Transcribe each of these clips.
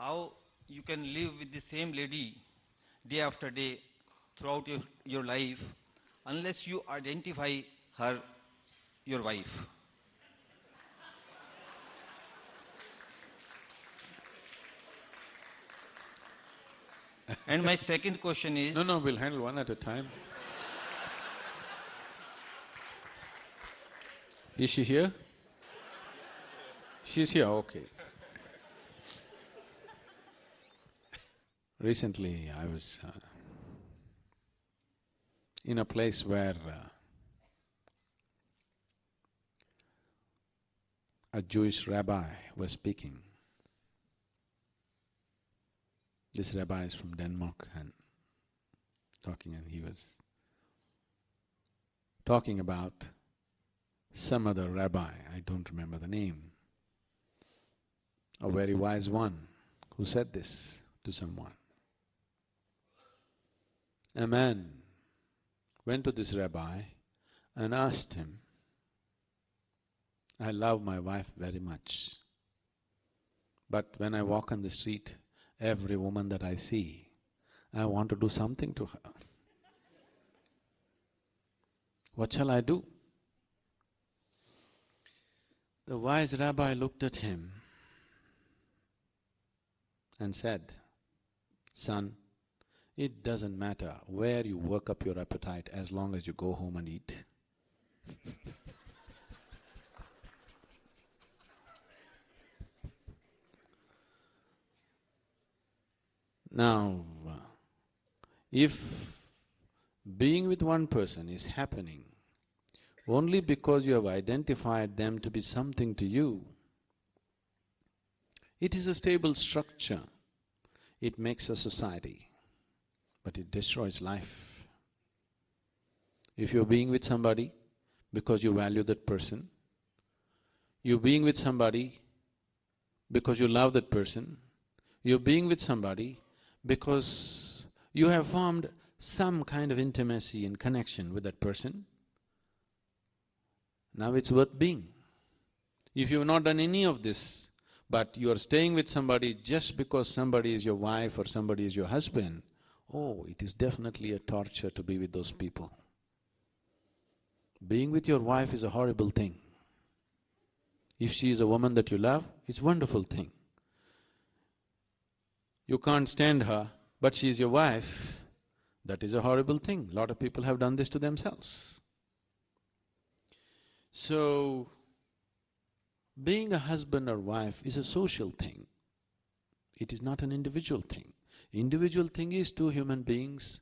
how you can live with the same lady day after day throughout your life unless you identify her your wife? And my second question is... No, we'll handle one at a time. Is she here? She's here, okay. Recently, I was in a place where a Jewish rabbi was speaking. This rabbi is from Denmark and he was talking about some other rabbi, I don't remember the name, a very wise one who said this to someone. A man went to this rabbi and asked him, I love my wife very much, but when I walk on the street, every woman that I see, I want to do something to her. What shall I do? The wise rabbi looked at him and said, Son, it doesn't matter where you work up your appetite as long as you go home and eat. Now, if being with one person is happening only because you have identified them to be something to you, it is a stable structure. It makes a society, but it destroys life. If you're being with somebody because you value that person, you're being with somebody because you love that person, you're being with somebody because you have formed some kind of intimacy and connection with that person, now it's worth being. If you have not done any of this, but you are staying with somebody just because somebody is your wife or somebody is your husband, oh, it is definitely a torture to be with those people. Being with your wife is a horrible thing. If she is a woman that you love, it's a wonderful thing. You can't stand her, but she is your wife, that is a horrible thing. A lot of people have done this to themselves. So, being a husband or wife is a social thing. It is not an individual thing. Individual thing is two human beings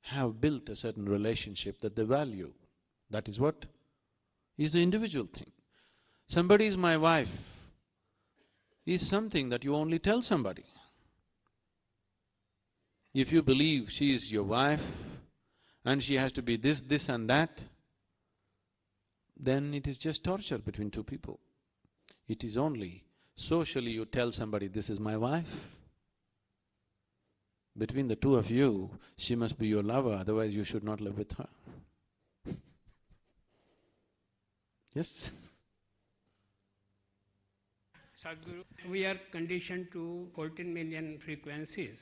have built a certain relationship that they value. That is what is the individual thing. Somebody is my wife is something that you only tell somebody. If you believe she is your wife and she has to be this, this and that, then it is just torture between two people. It is only socially you tell somebody, this is my wife. Between the two of you, she must be your lover, otherwise you should not live with her. Yes? Sadhguru, we are conditioned to 14 million frequencies,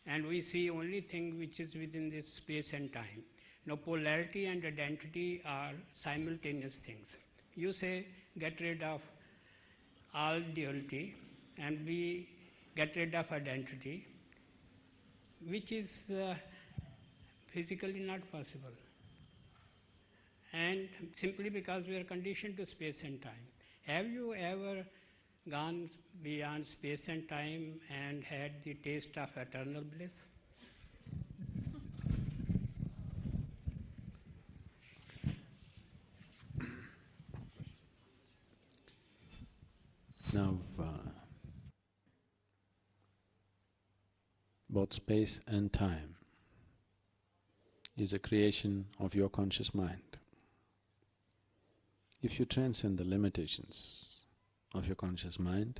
and we see only thing which is within this space and time. Now, polarity and identity are simultaneous things. You say, get rid of all duality, and we get rid of identity, which is physically not possible. And simply because we are conditioned to space and time. Have you ever gone beyond space and time and had the taste of eternal bliss? Now, both space and time is a creation of your conscious mind. If you transcend the limitations of your conscious mind,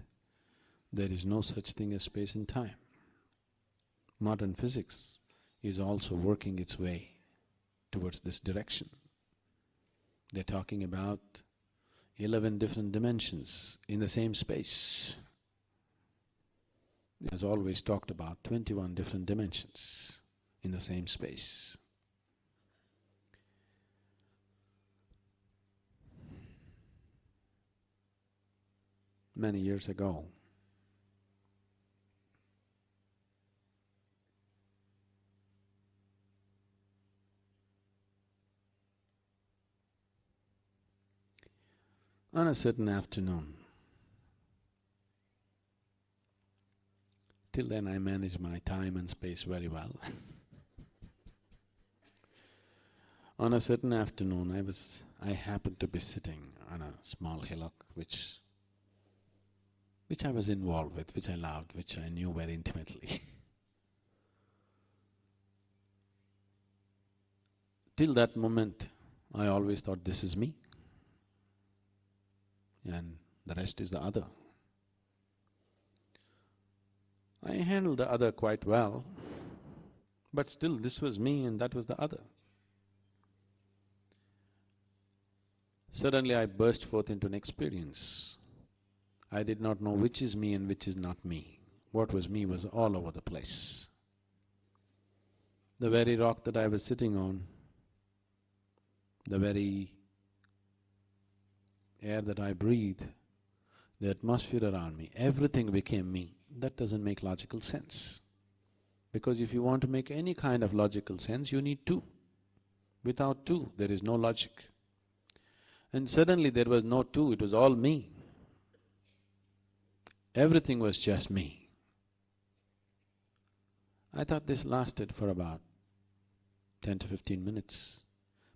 there is no such thing as space and time. Modern physics is also working its way towards this direction. They're talking about 11 different dimensions in the same space. He has always talked about 21 different dimensions in the same space. Many years ago, on a certain afternoon, till then I managed my time and space very well. On a certain afternoon, I happened to be sitting on a small hillock which I was involved with, which I loved, which I knew very intimately. Till that moment, I always thought this is me and the rest is the other. I handled the other quite well, but still this was me and that was the other. Suddenly I burst forth into an experience. I did not know which is me and which is not me. What was me was all over the place. The very rock that I was sitting on, the very air that I breathe, the atmosphere around me, everything became me. That doesn't make logical sense. Because if you want to make any kind of logical sense, you need two. Without two, there is no logic. And suddenly there was no two, it was all me. Everything was just me. I thought this lasted for about 10 to 15 minutes.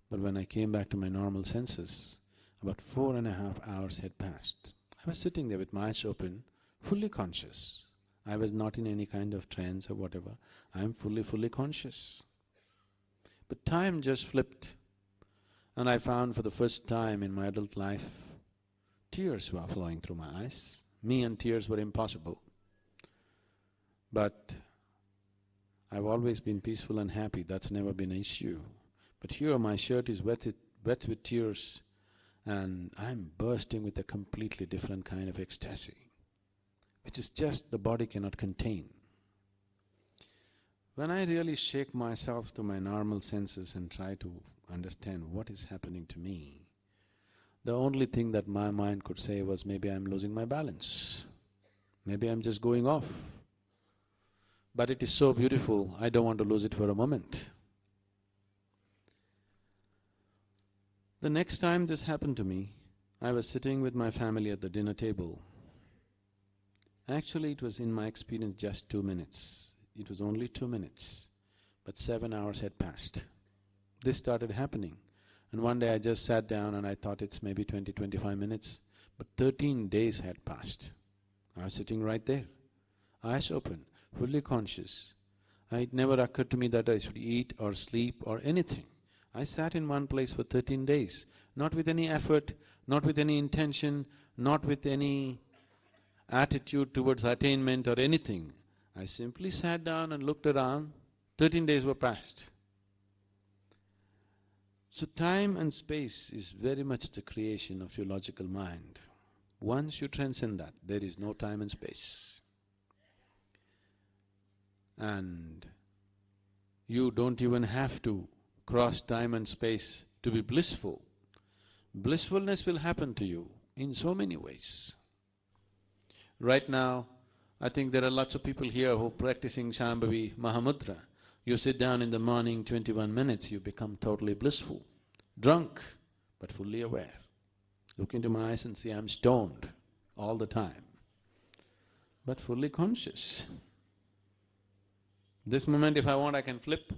But when I came back to my normal senses, about 4.5 hours had passed. I was sitting there with my eyes open, fully conscious. I was not in any kind of trance or whatever. I am fully conscious. But time just flipped, and I found for the first time in my adult life, tears were flowing through my eyes. Me and tears were impossible. But I've always been peaceful and happy, that's never been an issue. But here my shirt is wet with tears, and I'm bursting with a completely different kind of ecstasy, which is just the body cannot contain. When I really shake myself to my normal senses and try to understand what is happening to me, the only thing that my mind could say was, maybe I'm losing my balance. Maybe I'm just going off. But it is so beautiful, I don't want to lose it for a moment. The next time this happened to me, I was sitting with my family at the dinner table. Actually, it was in my experience just 2 minutes. It was only 2 minutes, but 7 hours had passed. This started happening. And one day I just sat down and I thought it's maybe 20-25 minutes, but 13 days had passed. I was sitting right there, eyes open, fully conscious. It never occurred to me that I should eat or sleep or anything. I sat in one place for 13 days, not with any effort, not with any intention, not with any attitude towards attainment or anything. I simply sat down and looked around. 13 days were passed. So time and space is very much the creation of your logical mind. Once you transcend that, there is no time and space. And you don't even have to cross time and space to be blissful. Blissfulness will happen to you in so many ways. Right now, I think there are lots of people here who are practicing Shambhavi Mahamudra. You sit down in the morning, 21 minutes, you become totally blissful. Drunk, but fully aware. Look into my eyes and see I'm stoned all the time, but fully conscious. This moment if I want I can flip,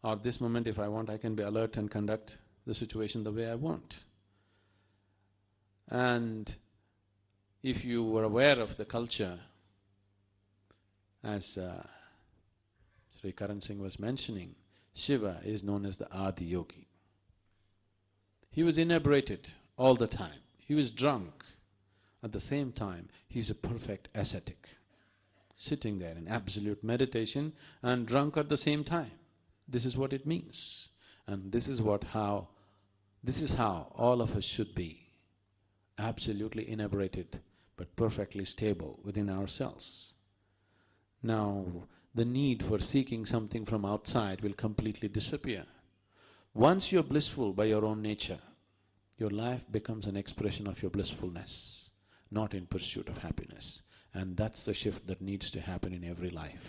or this moment if I want I can be alert and conduct the situation the way I want. And if you were aware of the culture, as Sri Karan Singh was mentioning, Shiva is known as the Adi Yogi. He was inebriated all the time. He was drunk. At the same time, he's a perfect ascetic, sitting there in absolute meditation and drunk at the same time. This is what it means. And this is how all of us should be. Absolutely inebriated, but perfectly stable within ourselves. Now, the need for seeking something from outside will completely disappear. Once you're blissful by your own nature, your life becomes an expression of your blissfulness, not in pursuit of happiness. And that's the shift that needs to happen in every life.